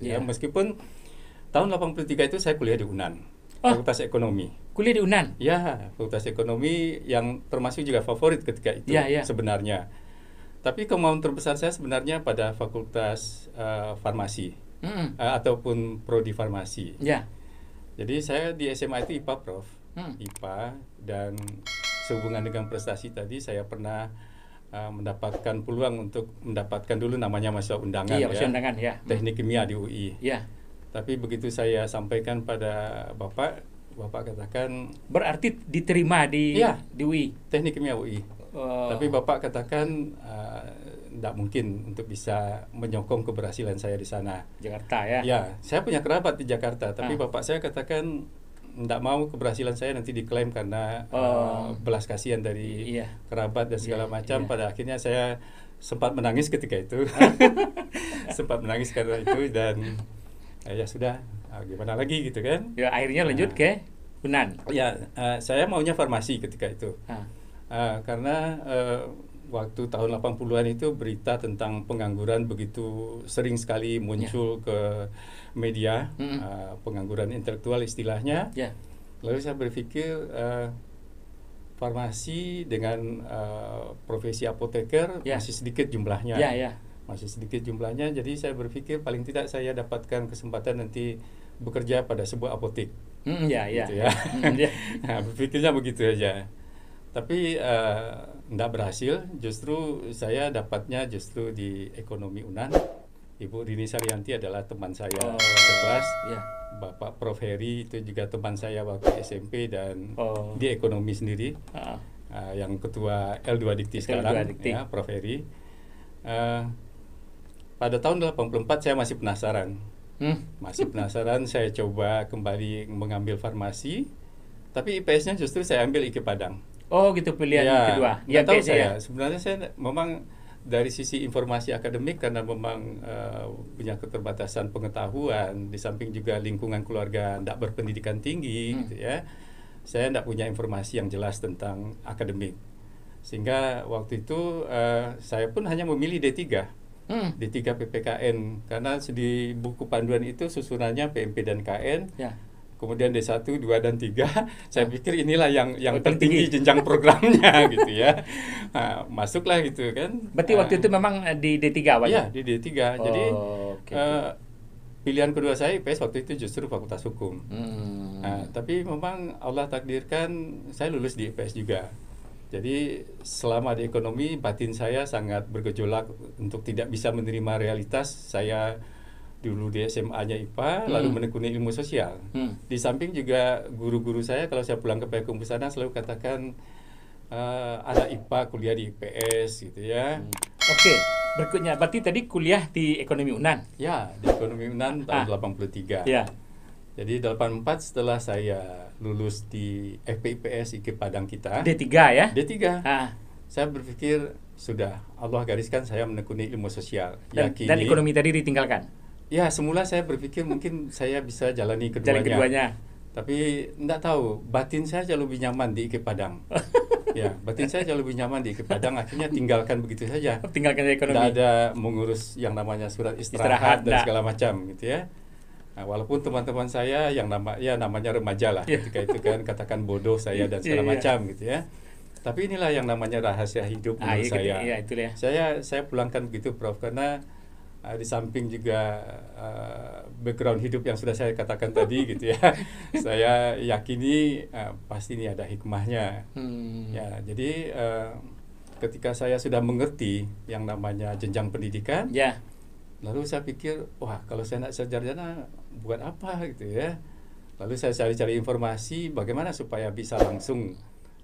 Ya, Iya. meskipun tahun 83 itu saya kuliah di UNAN, Oh. Fakultas Ekonomi. Kuliah di UNAN. Ya, Fakultas Ekonomi yang termasuk juga favorit ketika itu Ya, ya. sebenarnya. Tapi kemauan terbesar saya sebenarnya pada Fakultas Farmasi Mm-mm. ataupun prodi farmasi. Ya. Jadi saya di SMA itu IPA, Prof. Hmm. IPA, dan sehubungan dengan prestasi tadi saya pernah mendapatkan peluang untuk mendapatkan dulu namanya mahasiswa undangan, Iya, ya, masih undangan ya. teknik kimia di UI. Ya. Tapi begitu saya sampaikan pada Bapak katakan Berarti diterima di Iya. di UI. teknik kimia UI. Oh. Tapi Bapak katakan tidak mungkin untuk bisa menyokong keberhasilan saya di sana. Jakarta ya. Ya, saya punya kerabat di Jakarta, tapi Ah. bapak saya katakan tidak mau keberhasilan saya nanti diklaim karena belas kasihan dari Iya. kerabat dan segala Iya, macam. iya. Pada akhirnya saya sempat menangis ketika itu, sempat menangis karena itu, dan ya sudah, gimana lagi gitu kan? Ya, akhirnya lanjut ke UNAN. Ya, saya maunya farmasi ketika itu. Ah. Karena waktu tahun 80-an itu berita tentang pengangguran begitu sering sekali muncul ke media, pengangguran intelektual istilahnya. Ya. Lalu saya berpikir farmasi dengan profesi apoteker Ya. masih sedikit jumlahnya. Ya, ya. Masih sedikit jumlahnya, jadi saya berpikir paling tidak saya dapatkan kesempatan nanti bekerja pada sebuah apotek. Ya, ya. Gitu ya. Ya. Nah, berpikirnya begitu aja. Tapi tidak berhasil, justru saya dapatnya justru di ekonomi UNAN. Ibu Rini Saryanti adalah teman saya sekelas. Ya. Bapak Prof. Heri itu juga teman saya waktu SMP dan di ekonomi sendiri. Yang ketua L2 Dikti sekarang, ya, Prof. Heri. Pada tahun 84 saya masih penasaran. Masih penasaran, saya coba kembali mengambil farmasi. Tapi IPS-nya justru saya ambil IKIP Padang. Oh gitu, pilihan kedua. Ya, tahu saya. Sebenarnya saya memang dari sisi informasi akademik karena memang punya keterbatasan pengetahuan, di samping juga lingkungan keluarga tidak berpendidikan tinggi, gitu ya. Saya tidak punya informasi yang jelas tentang akademik. Sehingga waktu itu saya pun hanya memilih D3. D3 PPKN karena di buku panduan itu susunannya PMP dan KN. Ya. Kemudian D1, 2, dan 3, saya pikir inilah yang tertinggi jenjang programnya gitu ya. Masuklah gitu kan. Berarti waktu itu memang di D3 awalnya? Iya, di D3. Jadi pilihan kedua saya IPS waktu itu justru Fakultas Hukum. Tapi memang Allah takdirkan saya lulus di IPS juga. Jadi selama di ekonomi batin saya sangat bergejolak untuk tidak bisa menerima realitas. Saya dulu di SMA-nya IPA, lalu menekuni ilmu sosial. Di samping juga guru-guru saya kalau saya pulang ke Payakumbuh sana selalu katakan anak IPA kuliah di IPS gitu ya. Oke, berikutnya berarti tadi kuliah di ekonomi UNAN. Ya, di ekonomi UNAN tahun 83. Ya. Jadi 84 setelah saya lulus di FPIPS IKIP Padang kita. D3 ya? D3. Saya berpikir sudah Allah gariskan saya menekuni ilmu sosial. Dan ekonomi tadi ditinggalkan? Ya, semula saya berpikir mungkin saya bisa jalani keduanya. Tapi enggak tahu, batin saya jauh lebih nyaman di IKIP Padang. Ya, batin saya jauh lebih nyaman di IKIP Padang, akhirnya tinggalkan begitu saja. Tinggalkan ekonomi. Tidak ada mengurus yang namanya surat istirahat dan segala macam gitu ya. Nah, walaupun teman-teman saya yang namanya remaja lah ketika itu kan katakan bodoh saya dan segala macam gitu ya. Tapi inilah yang namanya rahasia hidup menurut saya. Iya, itulah. Saya pulangkan begitu, Prof, karena di samping juga background hidup yang sudah saya katakan tadi gitu ya, saya yakini pasti ini ada hikmahnya. Ya, jadi ketika saya sudah mengerti yang namanya jenjang pendidikan, lalu saya pikir, wah kalau saya tidak sarjana buat apa gitu ya. Lalu saya cari-cari informasi bagaimana supaya bisa langsung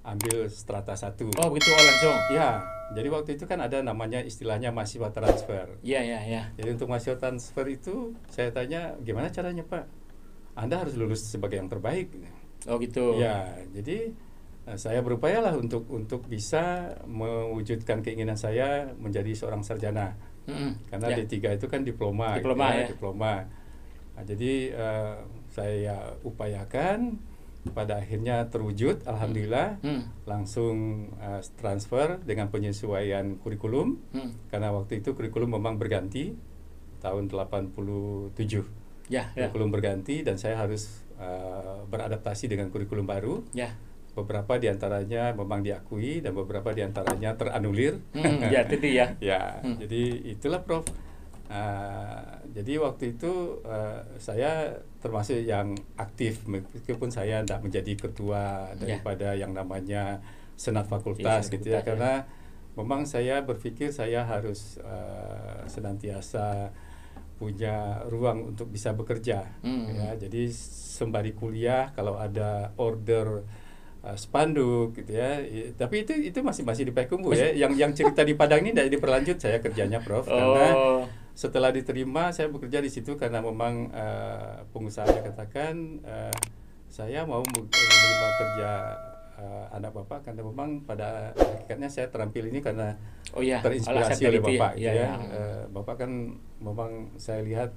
ambil strata 1. Oh begitu, langsung? Ya, jadi waktu itu kan ada namanya istilahnya mahasiswa transfer. Iya. Jadi untuk mahasiswa transfer itu saya tanya, gimana caranya Pak? Anda harus lulus sebagai yang terbaik. Oh gitu. Ya, jadi saya berupayalah untuk bisa mewujudkan keinginan saya menjadi seorang sarjana. Karena D3 itu kan diploma. Diploma. Nah, jadi saya upayakan. Pada akhirnya terwujud, alhamdulillah, langsung transfer dengan penyesuaian kurikulum, karena waktu itu kurikulum memang berganti tahun 87. Ya, ya. Kurikulum berganti dan saya harus beradaptasi dengan kurikulum baru. Ya. Beberapa diantaranya memang diakui dan beberapa diantaranya teranulir. Ya, itu ya. Ya, jadi itulah Prof. Jadi waktu itu saya termasuk yang aktif meskipun saya tidak menjadi ketua daripada yang namanya senat fakultas gitu ya, karena memang saya berpikir saya harus senantiasa punya ruang untuk bisa bekerja. Ya, jadi sembari kuliah kalau ada order spanduk gitu ya, tapi itu masih di Payakumbuh ya. Yang cerita di Padang ini tidak diperlanjut saya kerjanya Prof, karena setelah diterima saya bekerja di situ karena memang pengusaha katakan saya mau menerima kerja anak bapak, karena memang pada hakikatnya saya terampil ini karena terinspirasi oleh bapak gitu ya. Bapak kan memang saya lihat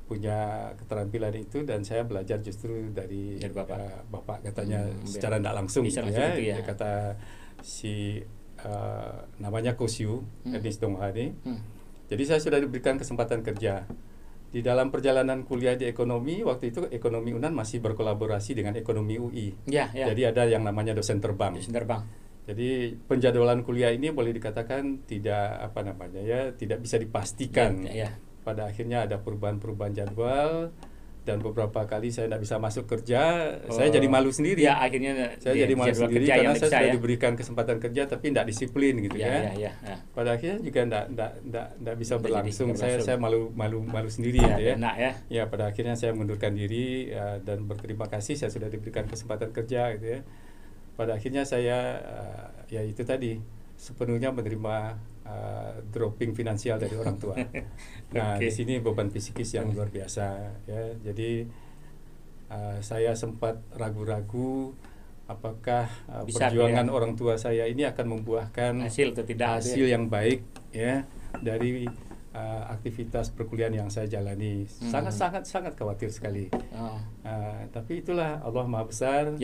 punya keterampilan itu dan saya belajar justru dari bapak katanya secara tidak langsung gitu ya. Dia kata si namanya Kosiu Ernest Donghani. Jadi saya sudah diberikan kesempatan kerja. Di dalam perjalanan kuliah di ekonomi, waktu itu ekonomi UNAN masih berkolaborasi dengan ekonomi UI. Jadi ada yang namanya dosen terbang. Jadi penjadwalan kuliah ini boleh dikatakan tidak tidak bisa dipastikan. Pada akhirnya ada perubahan-perubahan jadwal dan beberapa kali saya tidak bisa masuk kerja. Saya jadi malu sendiri. Ya, akhirnya saya jadi malu sendiri karena saya sudah diberikan kesempatan kerja tapi tidak disiplin gitu ya. Pada akhirnya juga tidak bisa berlangsung. Saya malu sendiri gitu ya. Ya, pada akhirnya saya mengundurkan diri dan berterima kasih saya sudah diberikan kesempatan kerja gitu ya. Pada akhirnya saya ya itu tadi sepenuhnya menerima dropping finansial dari orang tua. Nah, di sini beban psikis yang luar biasa ya. Jadi saya sempat ragu-ragu apakah perjuangan orang tua saya ini akan membuahkan hasil atau tidak, hasil yang baik ya dari aktivitas perkuliahan yang saya jalani. Sangat khawatir sekali. Tapi itulah Allah Maha Besar.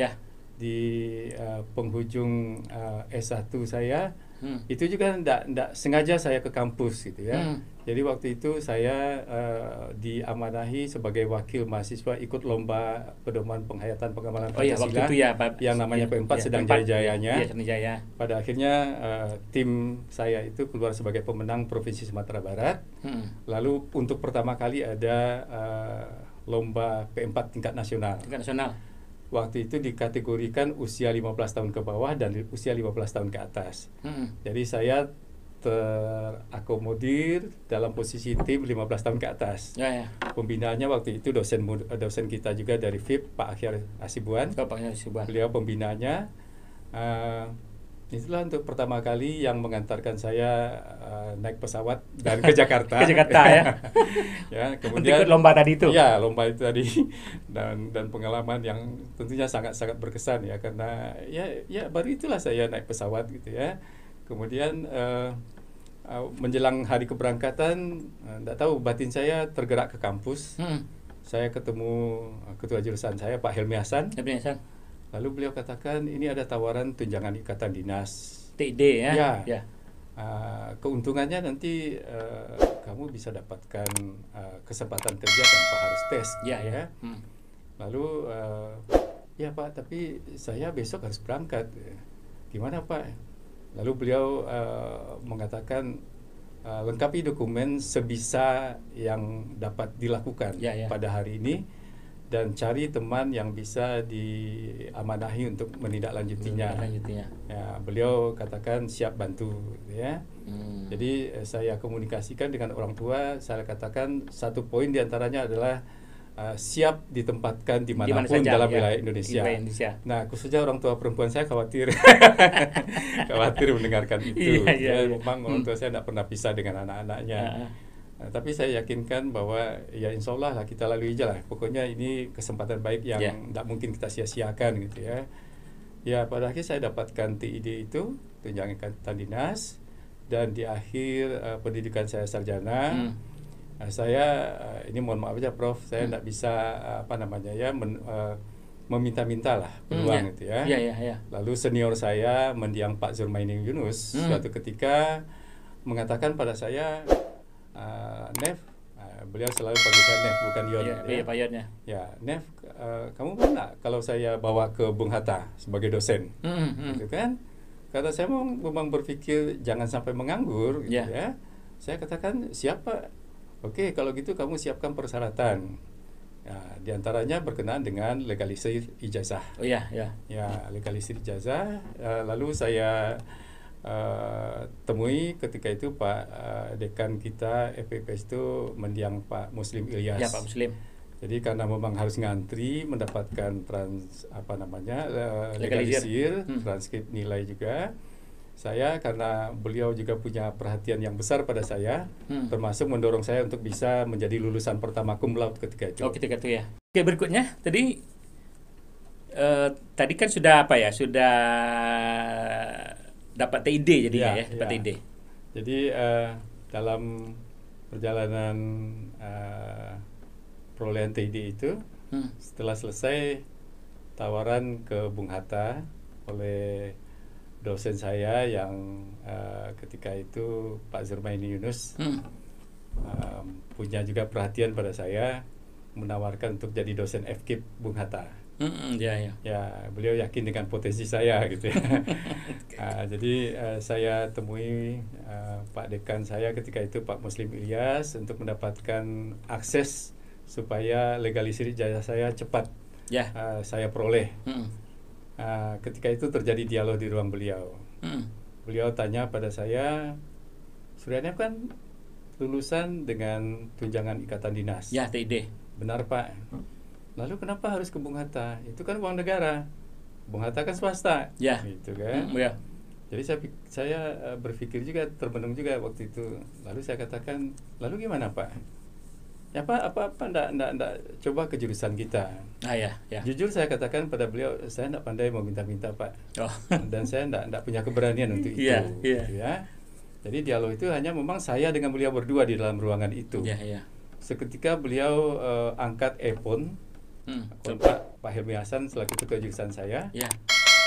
Di penghujung S1 saya itu juga tidak sengaja saya ke kampus gitu ya. Jadi waktu itu saya diamanahi sebagai wakil mahasiswa ikut lomba pedoman penghayatan pengamalan Pancasila yang namanya P4 sedang jaya-jayanya. Pada akhirnya tim saya itu keluar sebagai pemenang Provinsi Sumatera Barat. Lalu untuk pertama kali ada lomba P4 tingkat nasional. Waktu itu dikategorikan usia 15 tahun ke bawah dan usia 15 tahun ke atas. Jadi saya terakomodir dalam posisi tim 15 tahun ke atas. Pembinaannya waktu itu dosen kita juga dari FIP, Pak Akhir Asibuan. Beliau pembinaannya. Itulah untuk pertama kali yang mengantarkan saya naik pesawat dan ke Jakarta. Ke Jakarta ya. Ya, kemudian ikut lomba tadi itu. Ya, lomba itu tadi dan pengalaman yang tentunya sangat berkesan ya, karena ya baru itulah saya naik pesawat gitu ya. Kemudian menjelang hari keberangkatan, enggak tahu batin saya tergerak ke kampus. Saya ketemu ketua jurusan saya Pak Helmi Hasan. Lalu beliau katakan ini ada tawaran tunjangan ikatan dinas TID ya. Keuntungannya nanti kamu bisa dapatkan kesempatan kerja tanpa harus tes ya. Lalu ya Pak, tapi saya besok harus berangkat. Gimana Pak? Lalu beliau mengatakan lengkapi dokumen sebisa yang dapat dilakukan pada hari ini dan cari teman yang bisa diamanahi untuk menindaklanjutinya. Ya, beliau katakan siap bantu ya. Jadi saya komunikasikan dengan orang tua, saya katakan satu poin diantaranya adalah siap ditempatkan dimanapun dalam wilayah Indonesia. Nah, khususnya orang tua perempuan saya khawatir khawatir mendengarkan itu. Memang orang tua saya tidak pernah pisah dengan anak-anaknya. Nah, tapi saya yakinkan bahwa ya insya Allah lah kita lalui aja lah. Pokoknya ini kesempatan baik yang tidak mungkin kita sia-siakan gitu ya. Ya pada akhirnya saya dapatkan TID itu, tunjangan ikatan dinas, dan di akhir pendidikan saya sarjana, saya ini mohon maaf aja Prof, saya tidak bisa meminta-minta lah peluang gitu ya. Lalu senior saya mendiang Pak Zulmaini Yunus suatu ketika mengatakan pada saya, Nev, beliau selalu panggil saya Nev, bukan Yon. Iya, Pak Yonnya. Ya, Nev, kamu mau nggak kalau saya bawa ke Bung Hatta sebagai dosen, gitu kan? Karena saya memang berpikir jangan sampai menganggur, gitu ya. Saya katakan siapa? Oke, kalau gitu kamu siapkan persyaratan. Ya, diantaranya berkenaan dengan legalisir ijazah. Oh iya, ya. Ya, legalisir ijazah. Lalu saya temui ketika itu Pak Dekan kita FPPS itu mendiang Pak Muslim Ilyas. Ya, Pak Muslim. Jadi karena memang harus ngantri mendapatkan legalisir, transkrip nilai juga. Saya karena beliau juga punya perhatian yang besar pada saya, termasuk mendorong saya untuk bisa menjadi lulusan pertama cum laude ketika itu. Oh, ketika itu ya. Oke, berikutnya tadi kan sudah sudah dapat TID jadinya ya, dapat TID. Jadi dalam perjalanan perolehan TID itu, setelah selesai tawaran ke Bung Hatta oleh dosen saya yang ketika itu Pak Zurmaini Yunus, punya juga perhatian pada saya, menawarkan untuk jadi dosen FKIP Bung Hatta. Ya, beliau yakin dengan potensi saya gitu ya. Jadi saya temui Pak Dekan saya ketika itu Pak Muslim Ilyas untuk mendapatkan akses supaya legalisir ijazah saya cepat saya peroleh. Ketika itu terjadi dialog di ruang beliau. Beliau tanya pada saya, Suryanev kan lulusan dengan tunjangan ikatan dinas. Ya, TID. Benar, Pak. Lalu kenapa harus ke Bung Hatta? Itu kan uang negara. Bung Hatta kan swasta. Ya. Gitu kan. Ya. Jadi saya berpikir juga, termenung juga waktu itu. Lalu saya katakan, lalu gimana, Pak? Ya Pak, apa enggak coba ke jurusan kita. Ya. Jujur saya katakan pada beliau, saya enggak pandai mau minta-minta, Pak. Dan saya enggak punya keberanian untuk itu. Gitu ya. Jadi dialog itu hanya memang saya dengan beliau berdua di dalam ruangan itu. Seketika beliau angkat e-phone, kontak Pak Helmi Hasan selaku ketua jurusan saya.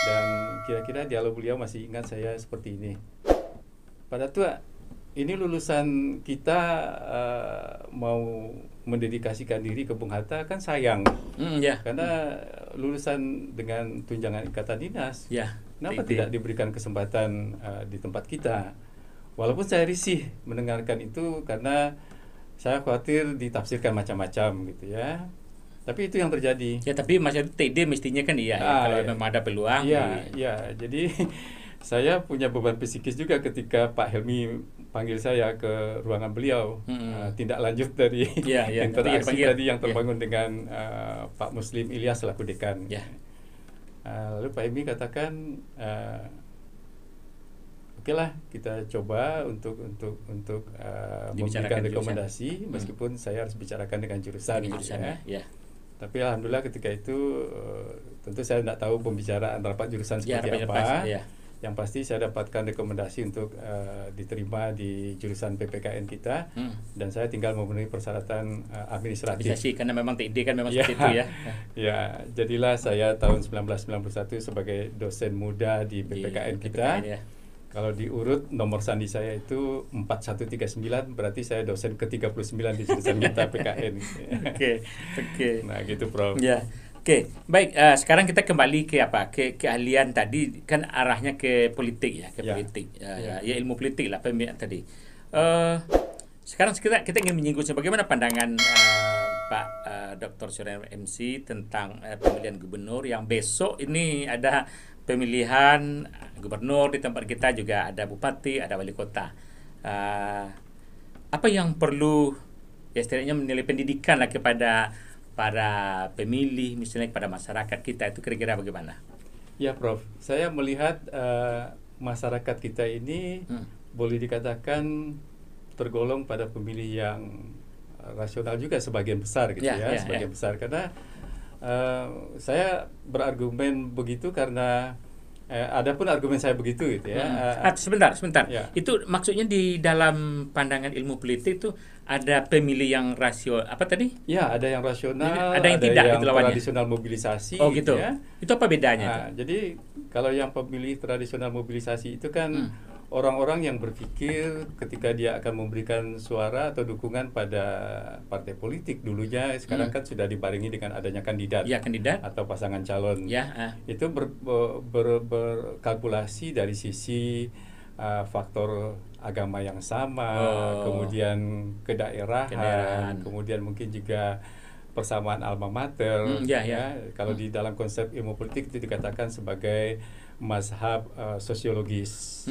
Dan kira-kira dialog beliau masih ingat saya seperti ini. Pada tua, ini lulusan kita mau mendedikasikan diri ke Bung Hatta kan sayang, karena lulusan dengan tunjangan ikatan dinas, kenapa tidak diberikan kesempatan di tempat kita? Walaupun saya risih mendengarkan itu karena saya khawatir ditafsirkan macam-macam gitu ya. Tapi itu yang terjadi. Ya, tapi masih TD mestinya kan kalau memang ada peluang. Iya. Jadi saya punya beban psikis juga ketika Pak Helmi panggil saya ke ruangan beliau, tindak lanjut dari interaksi tadi yang terbangun dengan Pak Muslim Ilyas selaku dekan. Lalu Pak Helmi katakan, oke lah kita coba untuk memberikan rekomendasi, meskipun saya harus bicarakan dengan jurusan. Tapi alhamdulillah ketika itu tentu saya tidak tahu pembicaraan rapat jurusan seperti apa. Yang pasti saya dapatkan rekomendasi untuk diterima di jurusan PPKN kita, dan saya tinggal memenuhi persyaratan administratif. Karena memang TID kan memang seperti itu ya. Ya, jadilah saya tahun 1991 sebagai dosen muda di PPKN kita. Kalau diurut nomor sandi saya itu 4139, berarti saya dosen ke-39 di jurusan kita PKN. Oke. Nah, gitu, Prof. Oke, baik. Sekarang kita kembali ke keahlian tadi kan arahnya ke politik ya, politik. Ya, ilmu politik lah pembicaraan tadi. Sekarang kita ingin menyinggung bagaimana pandangan Pak Dr. Suryanev MC tentang pemilihan gubernur yang besok ini ada pemilihan gubernur di tempat kita, juga ada bupati, ada wali kota. Apa yang perlu istilahnya menilai pendidikan lah kepada para pemilih, misalnya kepada masyarakat kita, itu kira-kira bagaimana? Ya, Prof. Saya melihat masyarakat kita ini boleh dikatakan tergolong pada pemilih yang rasional juga sebagian besar gitu sebagian besar, karena saya berargumen begitu karena adapun argumen saya begitu gitu ya. Sebentar. Itu maksudnya di dalam pandangan ilmu politik itu ada pemilih yang rasio apa tadi? Ya, ada yang rasional, ada yang tidak, yang tradisional mobilisasi. Oh gitu. Ya. Itu apa bedanya? Jadi kalau yang pemilih tradisional mobilisasi itu kan orang-orang yang berpikir ketika dia akan memberikan suara atau dukungan pada partai politik dulunya, sekarang kan sudah dibarengi dengan adanya kandidat, Ya, kandidat. atau pasangan calon. Ya, Itu berkalkulasi dari sisi faktor agama yang sama, kemudian kedaerahan, kemudian mungkin juga persamaan alma mater. Kalau di dalam konsep ilmu politik itu dikatakan sebagai mazhab sosiologis.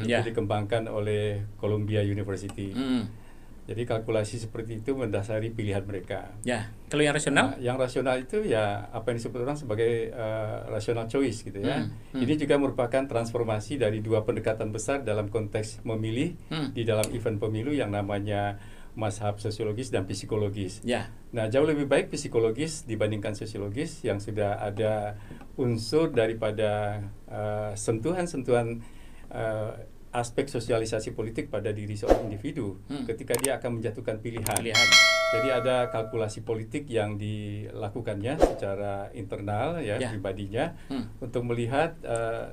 Itu dikembangkan oleh Columbia University. Jadi kalkulasi seperti itu mendasari pilihan mereka. Ya, kalau yang rasional? Yang rasional itu ya apa yang disebut orang sebagai rational choice gitu ya. Ini juga merupakan transformasi dari dua pendekatan besar dalam konteks memilih di dalam event pemilu yang namanya mazhab sosiologis dan psikologis. Nah, jauh lebih baik psikologis dibandingkan sosiologis yang sudah ada unsur daripada sentuhan-sentuhan aspek sosialisasi politik pada diri seorang individu ketika dia akan menjatuhkan pilihan. Jadi ada kalkulasi politik yang dilakukannya secara internal pribadinya untuk melihat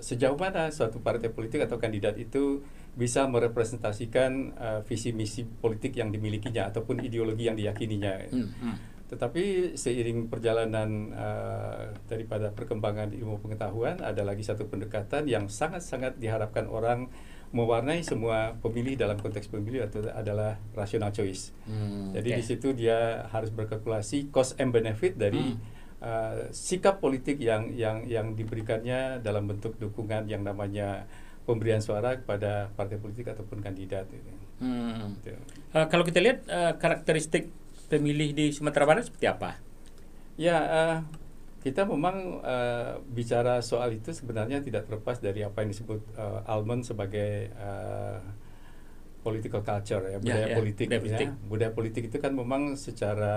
sejauh mana suatu partai politik atau kandidat itu bisa merepresentasikan visi misi politik yang dimilikinya ataupun ideologi yang diyakininya. Tetapi seiring perjalanan daripada perkembangan ilmu pengetahuan, ada lagi satu pendekatan yang sangat-sangat diharapkan orang mewarnai semua pemilih dalam konteks pemilu, itu adalah rational choice. Jadi di situ dia harus berkalkulasi cost and benefit dari sikap politik yang diberikannya dalam bentuk dukungan yang namanya pemberian suara kepada partai politik ataupun kandidat. Kalau kita lihat karakteristik pemilih di Sumatera Barat seperti apa? Ya, kita memang bicara soal itu sebenarnya tidak terlepas dari apa yang disebut Almond sebagai political culture, budaya politik. Budaya politik itu kan memang secara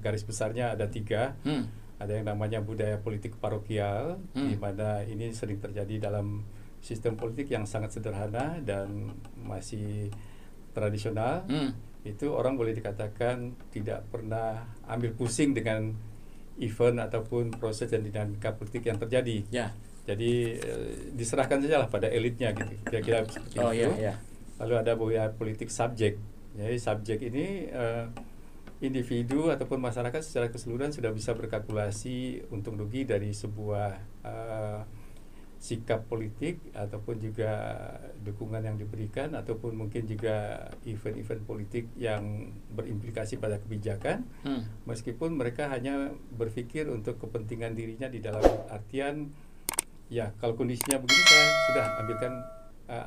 garis besarnya ada 3. Ada yang namanya budaya politik parokial, di mana ini sering terjadi dalam sistem politik yang sangat sederhana dan masih tradisional. Itu orang boleh dikatakan tidak pernah ambil pusing dengan event ataupun proses dan dinamika politik yang terjadi. Jadi diserahkan sajalah pada elitnya gitu. Kira-kira seperti itu. Lalu ada budaya politik subjek. Jadi subjek ini individu ataupun masyarakat secara keseluruhan sudah bisa berkalkulasi untung rugi dari sebuah sikap politik ataupun juga dukungan yang diberikan ataupun mungkin juga event-event politik yang berimplikasi pada kebijakan, meskipun mereka hanya berpikir untuk kepentingan dirinya di dalam artian ya kalau kondisinya begini saya sudah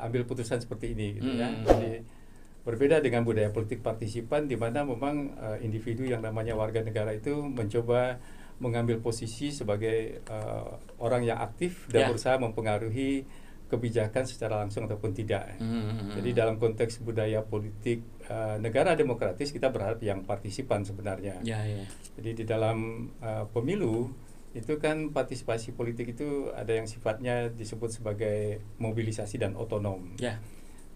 ambil putusan seperti ini gitu ya. Jadi berbeda dengan budaya politik partisipan di mana memang individu yang namanya warga negara itu mencoba mengambil posisi sebagai orang yang aktif dan berusaha mempengaruhi kebijakan secara langsung ataupun tidak. Jadi dalam konteks budaya politik negara demokratis kita berharap yang partisipan sebenarnya. Jadi di dalam pemilu itu kan partisipasi politik itu ada yang sifatnya disebut sebagai mobilisasi dan otonom.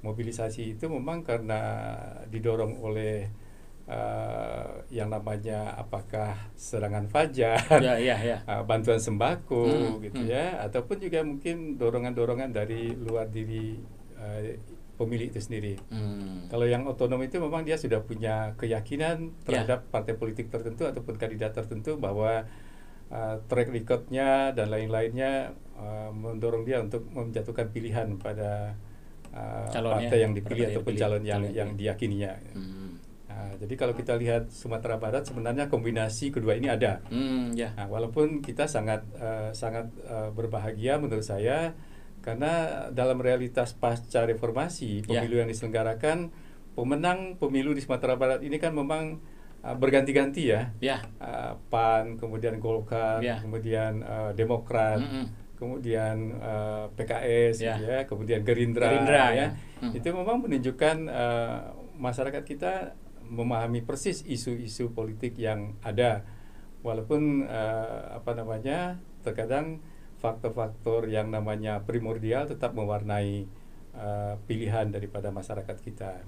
Mobilisasi itu memang karena didorong oleh yang namanya apakah serangan fajar, bantuan sembako gitu ya, ataupun juga mungkin dorongan-dorongan dari luar diri pemilih itu sendiri. Kalau yang otonom itu memang dia sudah punya keyakinan terhadap partai politik tertentu ataupun kandidat tertentu bahwa track recordnya dan lain-lainnya mendorong dia untuk menjatuhkan pilihan pada partai yang dipilih ataupun calon yang diyakininya. Jadi kalau kita lihat Sumatera Barat sebenarnya kombinasi kedua ini ada. Walaupun kita sangat berbahagia menurut saya karena dalam realitas pasca reformasi pemilu yang diselenggarakan, pemenang pemilu di Sumatera Barat ini kan memang berganti-ganti ya. PAN, kemudian Golkar, kemudian Demokrat, kemudian PKS, kemudian Gerindra ya. Itu memang menunjukkan masyarakat kita memahami persis isu-isu politik yang ada, walaupun terkadang faktor-faktor yang namanya primordial tetap mewarnai pilihan daripada masyarakat kita.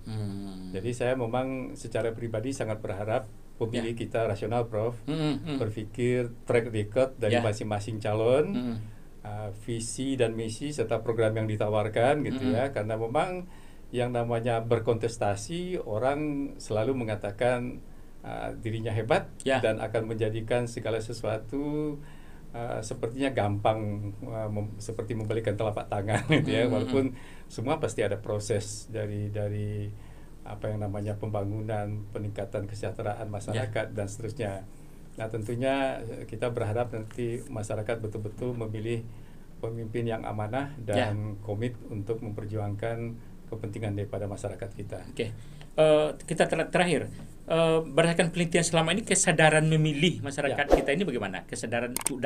Jadi saya memang secara pribadi sangat berharap pemilih kita rasional, Prof. Berpikir track record dari masing-masing calon, visi dan misi serta program yang ditawarkan gitu ya, karena memang yang namanya berkontestasi orang selalu mengatakan dirinya hebat dan akan menjadikan segala sesuatu sepertinya gampang, seperti membalikan telapak tangan gitu ya, walaupun semua pasti ada proses dari apa yang namanya pembangunan, peningkatan kesejahteraan masyarakat dan seterusnya. Nah, tentunya kita berharap nanti masyarakat betul-betul memilih pemimpin yang amanah dan komit untuk memperjuangkan kepentingan daripada masyarakat kita. Kita terakhir, berdasarkan penelitian selama ini, kesadaran memilih masyarakat kita ini bagaimana? Kesadaran untuk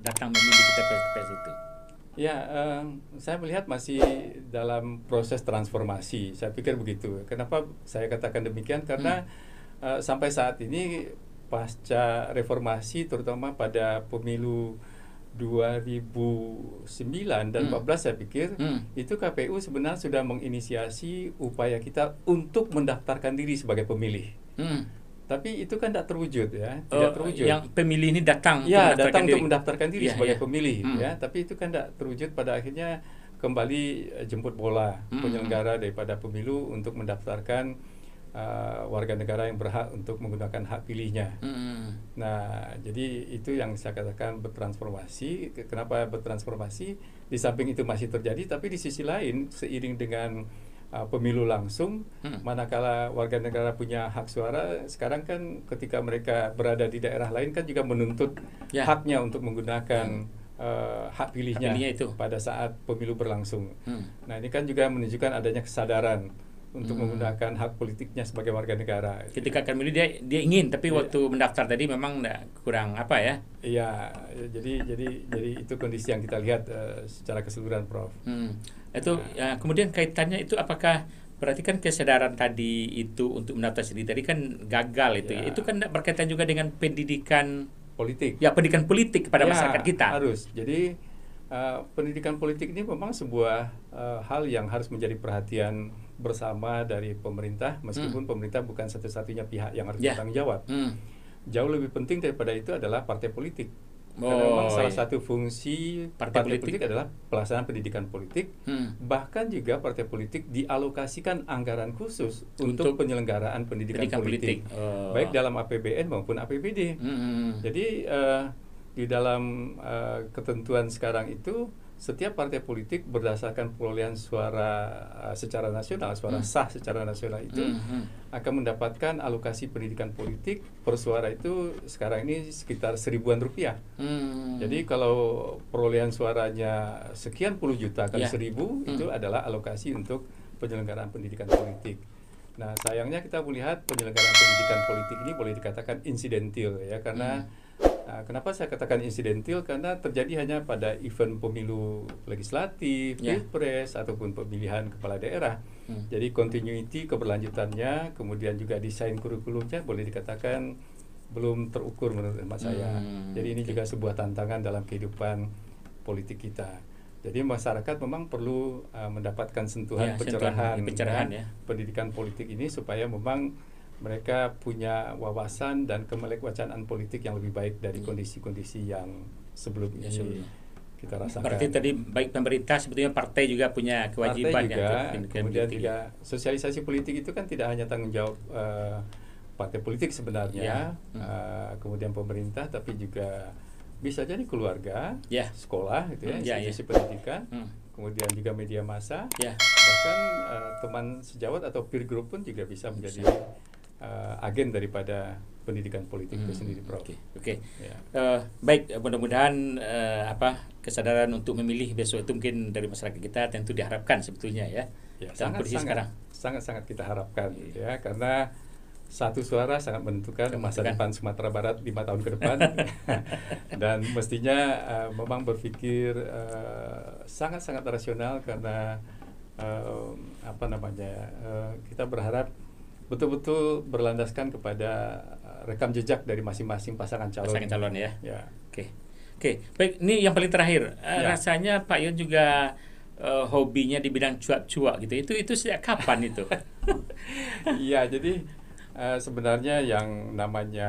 datang memilih ke TPS itu. Saya melihat masih dalam proses transformasi. Saya pikir begitu. Kenapa saya katakan demikian? Karena sampai saat ini pasca reformasi, terutama pada pemilu 2009 dan 14, saya pikir itu KPU sebenarnya sudah menginisiasi upaya kita untuk mendaftarkan diri sebagai pemilih. Tapi itu kan tidak terwujud ya, tidak terwujud. Yang pemilih ini datang untuk mendaftarkan diri sebagai pemilih ya, tapi itu kan tidak terwujud. Pada akhirnya kembali jemput bola penyelenggara daripada pemilu untuk mendaftarkan warga negara yang berhak untuk menggunakan hak pilihnya. Nah, jadi itu yang saya katakan bertransformasi. Kenapa bertransformasi? Di samping itu masih terjadi, tapi di sisi lain seiring dengan pemilu langsung, manakala warga negara punya hak suara, sekarang kan ketika mereka berada di daerah lain kan juga menuntut haknya untuk menggunakan hak pilihnya itu pada saat pemilu berlangsung. Nah, ini kan juga menunjukkan adanya kesadaran untuk menggunakan hak politiknya sebagai warga negara. Ketika akan milih dia ingin, tapi waktu mendaftar tadi memang kurang apa ya? Iya, jadi itu kondisi yang kita lihat secara keseluruhan, Prof. Itu kemudian kaitannya itu apakah berarti kan kesadaran tadi itu untuk mendaftar sendiri tadi kan gagal itu. Itu kan berkaitan juga dengan pendidikan politik. Ya, pendidikan politik kepada masyarakat kita. Harus. Jadi pendidikan politik ini memang sebuah hal yang harus menjadi perhatian bersama dari pemerintah, meskipun pemerintah bukan satu-satunya pihak yang harus bertanggung jawab. Jauh lebih penting daripada itu adalah partai politik. Karena memang salah satu fungsi partai politik adalah pelaksanaan pendidikan politik. Bahkan juga partai politik dialokasikan anggaran khusus untuk penyelenggaraan pendidikan politik. Baik dalam APBN maupun APBD. Jadi di dalam ketentuan sekarang itu, setiap partai politik berdasarkan perolehan suara secara nasional, suara sah secara nasional itu akan mendapatkan alokasi pendidikan politik per suara itu sekarang ini sekitar Rp1.000-an. Jadi kalau perolehan suaranya sekian puluh juta kali 1.000 itu adalah alokasi untuk penyelenggaraan pendidikan politik. Nah, sayangnya kita melihat penyelenggaraan pendidikan politik ini boleh dikatakan insidentil ya, karena kenapa saya katakan insidentil? Karena terjadi hanya pada event pemilu legislatif, pilpres, ataupun pemilihan kepala daerah. Jadi continuity, keberlanjutannya, kemudian juga desain kurikulumnya boleh dikatakan belum terukur menurut hemat saya. Jadi ini juga sebuah tantangan dalam kehidupan politik kita. Jadi masyarakat memang perlu mendapatkan sentuhan pencerahan pendidikan politik ini supaya memang mereka punya wawasan dan kemelekwacaan politik yang lebih baik dari kondisi-kondisi yang sebelum ini kita rasakan. Berarti tadi baik pemerintah, sebetulnya partai juga punya kewajiban juga, kemudian juga sosialisasi politik itu kan tidak hanya tanggung jawab partai politik sebenarnya, kemudian pemerintah, tapi juga bisa jadi keluarga, sekolah, gitu ya, institusi pendidikan, kemudian juga media massa, bahkan teman sejawat atau peer group pun juga bisa menjadi agen daripada pendidikan politik itu sendiri, Prof. Baik, mudah-mudahan kesadaran untuk memilih besok itu mungkin dari masyarakat kita tentu diharapkan sebetulnya ya. Sangat kita harapkan ya, karena satu suara sangat menentukan masa depan Sumatera Barat 5 tahun ke depan. Dan mestinya memang berpikir sangat-sangat rasional, karena kita berharap betul-betul berlandaskan kepada rekam jejak dari masing-masing pasangan calon ya. Oke. Baik, ini yang paling terakhir. Rasanya Pak Yon juga hobinya di bidang cuap-cuap gitu. Itu sejak kapan itu? Iya, jadi Sebenarnya yang namanya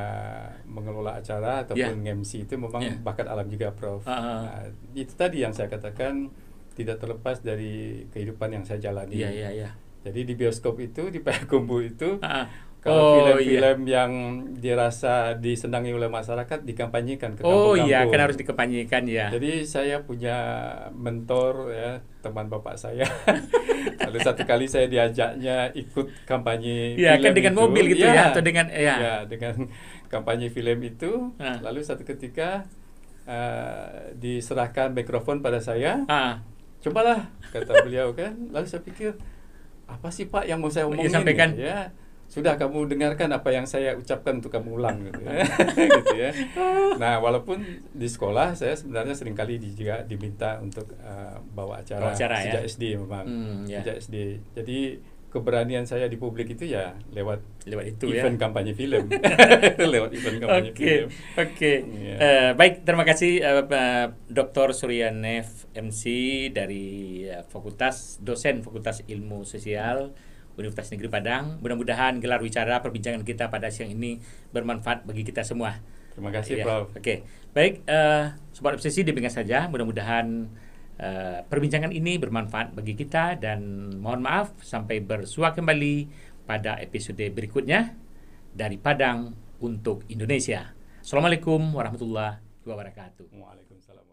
mengelola acara ataupun MC itu memang bakat alam juga, Prof. Itu tadi yang saya katakan tidak terlepas dari kehidupan yang saya jalani. Jadi di bioskop itu, di Payakumbuh itu, kalau film-film yang dirasa disenangi oleh masyarakat dikampanyekan ke kampung-kampung. Kan harus dikampanyekan ya. Jadi saya punya mentor ya, teman bapak saya. Lalu satu kali saya diajaknya ikut kampanye film kan dengan itu. Mobil gitu atau dengan dengan kampanye film itu. Lalu satu ketika diserahkan mikrofon pada saya. Cobalah, kata beliau kan. Lalu saya pikir, apa sih Pak yang mau saya omongin? Sampaikan. Ya, sudah kamu dengarkan apa yang saya ucapkan untuk kamu ulang gitu ya. Gitu ya. Nah, walaupun di sekolah saya sebenarnya seringkali juga diminta untuk bawa acara sejak SD memang. Sejak SD. Jadi keberanian saya di publik itu ya lewat itu event kampanye film. Lewat event kampanye film. Baik, terima kasih Dr. Suryanev MC dari dosen Fakultas Ilmu Sosial Universitas Negeri Padang. Mudah-mudahan gelar wicara perbincangan kita pada siang ini bermanfaat bagi kita semua. Terima kasih, Prof. Baik, Sobat Obsesi demikian saja. Mudah-mudahan perbincangan ini bermanfaat bagi kita, dan mohon maaf sampai bersua kembali pada episode berikutnya dari Padang untuk Indonesia. Assalamualaikum warahmatullahi wabarakatuh. Waalaikumsalam.